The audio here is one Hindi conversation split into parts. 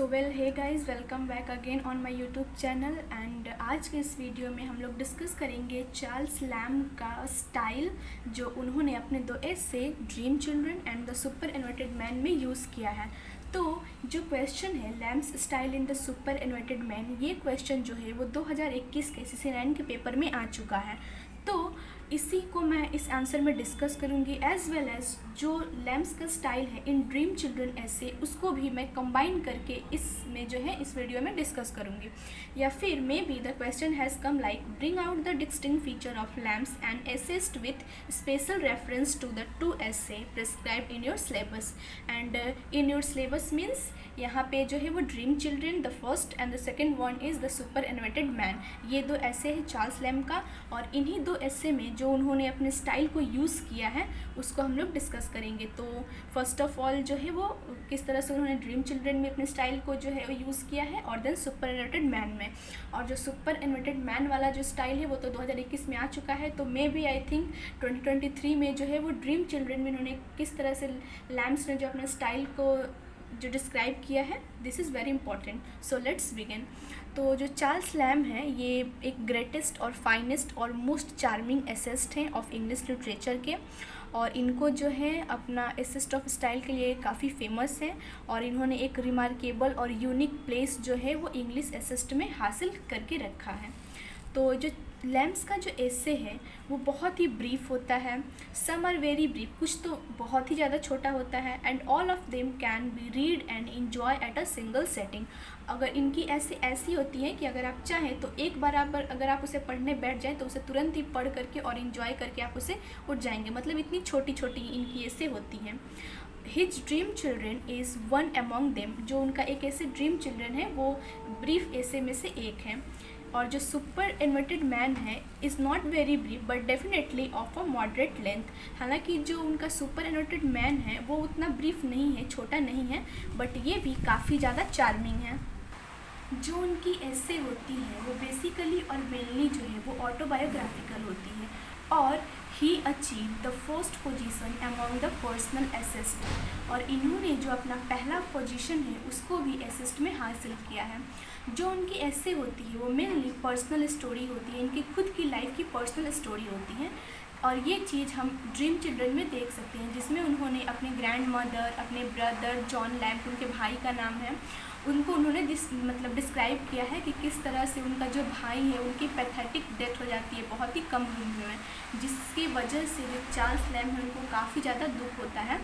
So well hey guys, welcome back again on my YouTube channel. And आज के इस वीडियो में हम लोग डिस्कस करेंगे चार्ल्स लैम्ब का स्टाइल जो उन्होंने अपने दो essay dream children and the super inverted man में यूज़ किया है। तो जो क्वेश्चन है Lamb's style in the super inverted man, ये क्वेश्चन जो है वो 2021 के CC9 के पेपर में आ चुका है। तो इसी को मैं इस आंसर में डिस्कस करूँगी, एज वेल एज जो लैम्ब्स का स्टाइल है इन ड्रीम चिल्ड्रन ऐसे उसको भी मैं कंबाइन करके इसमें जो है इस वीडियो में डिस्कस करूँगी। या फिर may be the question has come like bring out the distinct feature of lambs and essays with special reference to the two essay prescribed in your syllabus. And in your syllabus means यहाँ पे जो है वो dream children the first and the second one is the super inverted man. ये दो ऐसे है चार्ल्स लैम्ब का, और इन्हीं दो ऐसे में जो उन्होंने अपने स्टाइल को यूज़ किया है उसको हम लोग डिस्कस करेंगे। तो फर्स्ट ऑफ ऑल जो है वो किस तरह से उन्होंने ड्रीम चिल्ड्रन में अपने स्टाइल को जो है वो यूज़ किया है, और देन सुपर इन्वर्टेड मैन में। और जो सुपर इन्वर्टेड मैन वाला जो स्टाइल है वो तो 2021 में आ चुका है, तो मे बी आई थिंक 2023 में जो है वो ड्रीम चिल्ड्रन में उन्होंने किस तरह से लैम्ब्स ने जो अपने स्टाइल को जो डिस्क्राइब किया है, this is very important. So let's begin. तो जो चार्ल्स लैम्ब हैं ये एक ग्रेटेस्ट और फाइनेस्ट और मोस्ट चार्मिंग एसेस्ट हैं ऑफ इंग्लिश लिटरेचर के, और इनको जो है अपना एसेस्ट ऑफ स्टाइल के लिए काफ़ी फेमस है, और इन्होंने एक रिमार्केबल और यूनिक प्लेस जो है वो इंग्लिश एसेस्ट में हासिल करके रखा है। तो जो लैम्ब्स का जो एसे है वो बहुत ही ब्रीफ होता है, सम आर वेरी ब्रीफ, कुछ तो बहुत ही ज़्यादा छोटा होता है, and all of them can be read and enjoy at a single setting. अगर इनकी ऐसी होती है कि अगर आप चाहें तो एक बार अगर आप उसे पढ़ने बैठ जाएं तो उसे तुरंत ही पढ़ करके और इन्जॉय करके आप उसे उठ जाएंगे, मतलब इतनी छोटी छोटी इनकी ऐसे होती हैं। His dream children is one among them, जो उनका एक ऐसे ड्रीम चिल्ड्रन है वो ब्रीफ ऐसे में से एक है। और जो सुपर इन्वर्टेड मैन है is not very brief but definitely of a moderate length. हालांकि जो उनका सुपर इन्वर्टेड मैन है वो उतना ब्रीफ नहीं है, छोटा नहीं है, बट ये भी काफ़ी ज़्यादा चार्मिंग है। जो उनकी ऐसे होती हैं वो बेसिकली और मेनली जो है वो ऑटोबायोग्राफिकल होती है, और he achieve the first position among the personal assist, और इन्होंने जो अपना पहला पोजीशन है उसको भी असिस्ट में हासिल किया है। जो उनकी ऐसे होती है वो मेनली पर्सनल स्टोरी होती है, इनकी खुद की लाइफ की पर्सनल स्टोरी होती है, और ये चीज़ हम ड्रीम चिल्ड्रन में देख सकते हैं, जिसमें उन्होंने अपने ग्रैंड मदर, अपने ब्रदर जॉन लैम्ब, उनके भाई का नाम है, उनको उन्होंने डिस्क्राइब किया है कि किस तरह से उनका जो भाई है उनकी पैथेटिक डेथ हो जाती है बहुत ही कम उम्र में, जिसकी वजह से जो चार्ल्स लैम्ब है उनको काफ़ी ज़्यादा दुख होता है।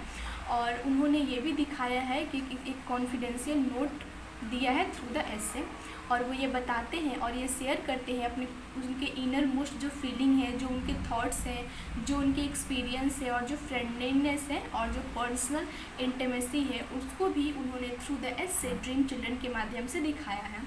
और उन्होंने ये भी दिखाया है कि एक कॉन्फिडेंशियल नोट दिया है थ्रू द एसे, और वो ये बताते हैं और ये शेयर करते हैं अपने उनके इनर मोस्ट जो फीलिंग है, जो उनके थॉट्स हैं, जो उनके एक्सपीरियंस है, और जो फ्रेंडलीनेस है और जो पर्सनल इंटीमेसी है उसको भी उन्होंने through the essay dream children के माध्यम से दिखाया है।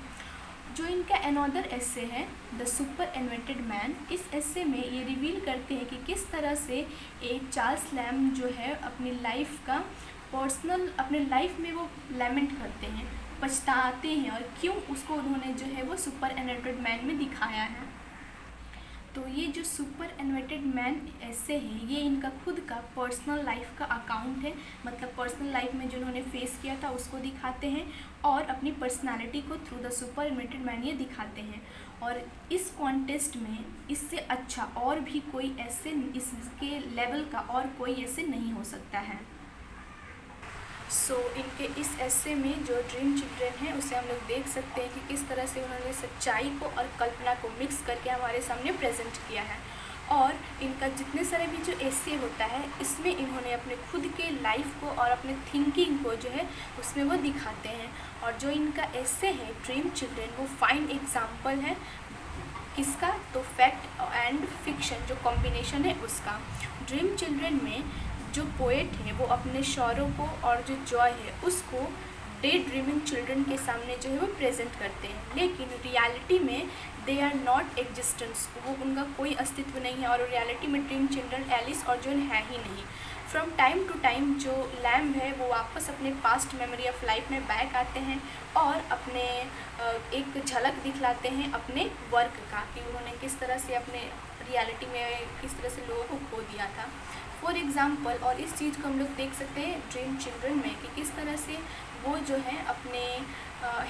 जो इनका अनदर एसे है द सुपर इन्वर्टेड मैन, इस एसे में ये रिवील करते हैं कि किस तरह से एक चार्ल्स लैम्ब जो है अपनी लाइफ का पर्सनल अपने लाइफ में वो लैमेंट करते हैं, पछताते हैं, और क्यों उसको उन्होंने जो है वो सुपर इन्वर्टेड मैन में दिखाया है। तो ये जो सुपर इन्वर्टेड मैन ऐसे हैं ये इनका खुद का पर्सनल लाइफ का अकाउंट है, मतलब पर्सनल लाइफ में जो उन्होंने फेस किया था उसको दिखाते हैं, और अपनी पर्सनालिटी को through the super inverted man ये दिखाते हैं। और इस कॉन्टेस्ट में इससे अच्छा और भी कोई ऐसे इसके लेवल का और कोई ऐसे नहीं हो सकता है। सो इनके इस ऐसे में जो ड्रीम चिल्ड्रन है उसे हम लोग देख सकते हैं कि किस तरह से उन्होंने सच्चाई को और कल्पना को मिक्स करके हमारे सामने प्रेजेंट किया है। और इनका जितने सारे भी जो ऐसे होता है इसमें इन्होंने अपने खुद के लाइफ को और अपने थिंकिंग को जो है उसमें वो दिखाते हैं। और जो इनका ऐसे है ड्रीम चिल्ड्रन वो फाइन एग्जाम्पल है किसका, तो फैक्ट एंड फिक्शन जो कॉम्बिनेशन है उसका। ड्रीम चिल्ड्रन में जो पोएट है वो अपने शौरों को और जो जॉय है उसको डे ड्रीमिंग चिल्ड्रन के सामने जो है वो प्रेजेंट करते हैं, लेकिन रियलिटी में दे आर नॉट एग्जिस्टेंस, वो उनका कोई अस्तित्व नहीं है, और रियलिटी में ड्रीम चिल्ड्रन एलिस और जॉन है ही नहीं। फ्रॉम टाइम टू टाइम जो लैम्ब है वो वापस अपने पास्ट मेमोरी ऑफ लाइफ में बैक आते हैं और अपने एक झलक दिखलाते हैं अपने वर्क का, कि उन्होंने किस तरह से अपने रियलिटी में किस तरह से लोगों को खो दिया था। फॉर एग्ज़ाम्पल, और इस चीज़ को हम लोग देख सकते हैं ड्रीम चिल्ड्रन में कि किस तरह से वो जो है अपने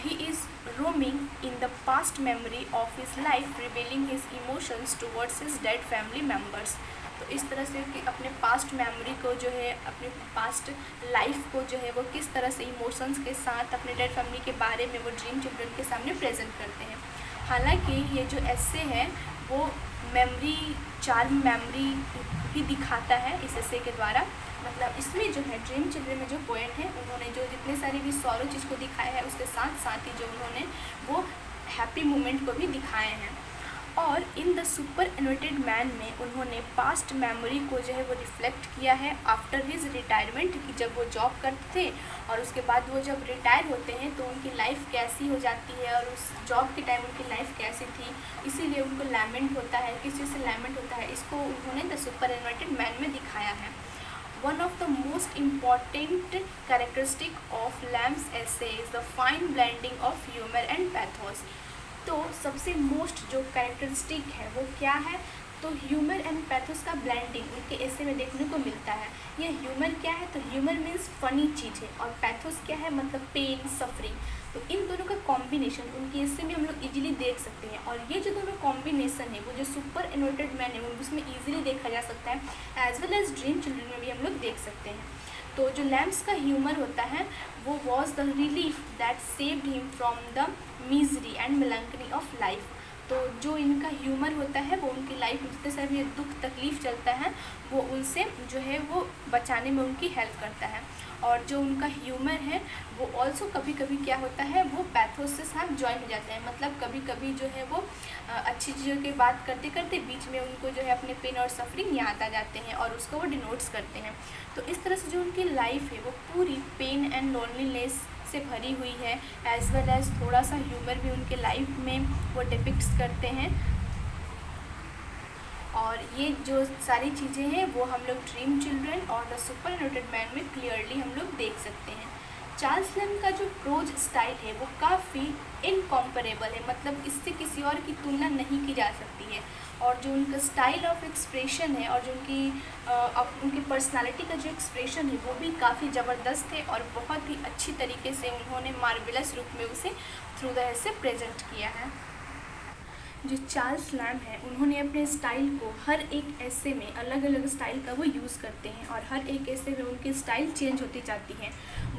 he is roaming in the past memory of his life, revealing his emotions towards his dead family members. तो इस तरह से कि अपने पास्ट मेमोरी को जो है, अपने पास्ट लाइफ को जो है वो किस तरह से इमोशंस के साथ अपने डेड फैमिली के बारे में वो ड्रीम चिल्ड्रन के सामने प्रेजेंट करते हैं। हालांकि ये जो एस्से है वो मेमोरी, चार्म मेमोरी भी दिखाता है इस एस्से के द्वारा। मतलब इसमें जो है ड्रीम चिल्ड्रन में जो पोएट है उन्होंने जो जितने सारी भी सॉरो चीज़ को दिखाया है उसके साथ साथ ही जो उन्होंने वो हैप्पी मोमेंट को भी दिखाए हैं। और इन द सुपर एनोटेड मैन में उन्होंने पास्ट मेमोरी को जो है वो रिफ्लेक्ट किया है आफ्टर हिज रिटायरमेंट, कि जब वो जॉब करते थे और उसके बाद वो जब रिटायर होते हैं तो उनकी लाइफ कैसी हो जाती है और उस जॉब के टाइम उनकी लाइफ कैसी थी, इसीलिए उनको लैमेंट होता है। किस चीज़ से लैमेंट होता है, इसको उन्होंने द सुपर एनोटेड मैन में दिखाया है। One of the most important characteristic of Lamb's essay is the fine blending of humor and pathos। तो सबसे मोस्ट जो कैरेक्टरिस्टिक है वो क्या है, तो ह्यूमर एंड पैथोस का ब्लेंडिंग उनके ऐसे में देखने को मिलता है। ये ह्यूमर क्या है, तो ह्यूमर मीन्स फनी चीज़ है, और पैथोस क्या है, मतलब पेन, सफरिंग। तो इन दोनों का कॉम्बिनेशन उनके ऐसे में हम लोग इजीली देख सकते हैं। और ये जो दोनों कॉम्बिनेशन है वो जो सुपर एनोटेड मैन है वो उसमें इजीली देखा जा सकता है, as well as dream children में भी हम लोग देख सकते हैं। तो जो लैम्स का ह्यूमर होता है वो was the relief that saved him from the misery and melancholy of life. तो जो इनका ह्यूमर होता है वो उनकी लाइफ में जितने सारे दुख तकलीफ चलता है वो उनसे जो है वो बचाने में उनकी हेल्प करता है। और जो उनका ह्यूमर है वो ऑल्सो कभी कभी क्या होता है वो पैथोस से साथ ज्वाइन हो जाता है। मतलब कभी कभी जो है वो अच्छी चीज़ों की बात करते करते बीच में उनको जो है अपने पेन और सफरिंग याद आ जाते हैं और उसको वो डिनोट्स करते हैं। तो इस तरह से जो उनकी लाइफ है वो पूरी पेन एंड लोनलीनेस से भरी हुई है, एज वेल एज थोड़ा सा ह्यूमर भी उनके लाइफ में वो डिपिक्ट्स करते हैं। और ये जो सारी चीज़ें हैं वो हम लोग ड्रीम चिल्ड्रन और द सुपर एनोटेड मैन में क्लियरली हम लोग देख सकते हैं। चार्ल्स लैम्ब का जो प्रोज स्टाइल है वो काफ़ी इनकॉम्परेबल है, मतलब इससे किसी और की तुलना नहीं की जा सकती है। और जो उनका स्टाइल ऑफ एक्सप्रेशन है और जो उनकी पर्सनालिटी का जो एक्सप्रेशन है वो भी काफ़ी ज़बरदस्त है और बहुत ही अच्छी तरीके से उन्होंने मार्वेलस रूप में उसे थ्रू द एसे प्रेजेंट किया है। जो चार्ल्स लैम्ब है उन्होंने अपने स्टाइल को हर एक ऐसे में अलग अलग स्टाइल का वो यूज़ करते हैं और हर एक ऐसे में उनकी स्टाइल चेंज होती जाती है।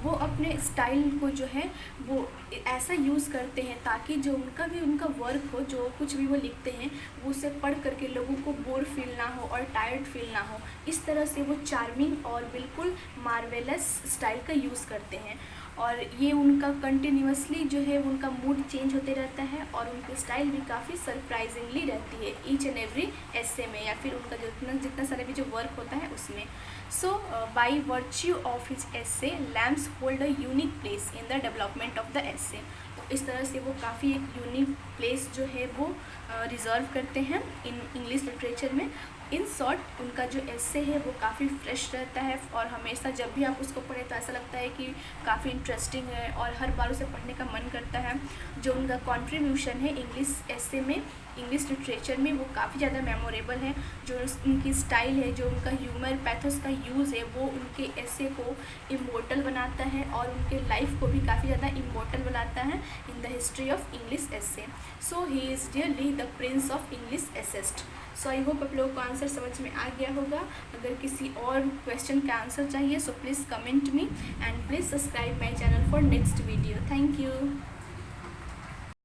वो अपने स्टाइल को जो है वो ऐसा यूज़ करते हैं ताकि जो उनका वर्क हो, जो कुछ भी वो लिखते हैं वो उसे पढ़ करके लोगों को बोर फील ना हो और टायर्ड फील ना हो। इस तरह से वो चार्मिंग और बिल्कुल मार्वेलस स्टाइल का यूज़ करते हैं। और ये उनका कंटिन्यूसली जो है उनका मूड चेंज होते रहता है और उनकी स्टाइल भी काफ़ी सरप्राइजिंगली रहती है ईच एंड एवरी एस्से में, या फिर उनका जितना सारा भी जो वर्क होता है उसमें। So by virtue of his essay Lamb's hold a unique place in the development of the essay. तो इस तरह से वो काफ़ी एक यूनिक प्लेस जो है वो रिज़र्व करते हैं इन इंग्लिश लिटरेचर में। इन शॉर्ट उनका जो एस्से है वो काफ़ी फ्रेश रहता है और हमेशा जब भी आप उसको पढ़ें तो ऐसा लगता है कि काफ़ी इंटरेस्टिंग है और हर बार उसे पढ़ने का मन करता है। जो उनका कंट्रीब्यूशन है इंग्लिश एस्से में, इंग्लिश लिटरेचर में, वो काफ़ी ज़्यादा मेमोरेबल है। जो उनकी स्टाइल है, जो उनका ह्यूमर पैथोस का यूज़ है वो उनके एस्से को इमोर्टल बनाता है और उनके लाइफ को भी काफ़ी ज़्यादा इमोर्टल बनाता है in the history of English essay. So he is dearly the prince of English essayist. So I hope आप लोगों को आंसर समझ में आ गया होगा। अगर किसी और क्वेश्चन का आंसर चाहिए so please comment me and please subscribe my channel for next video. Thank you.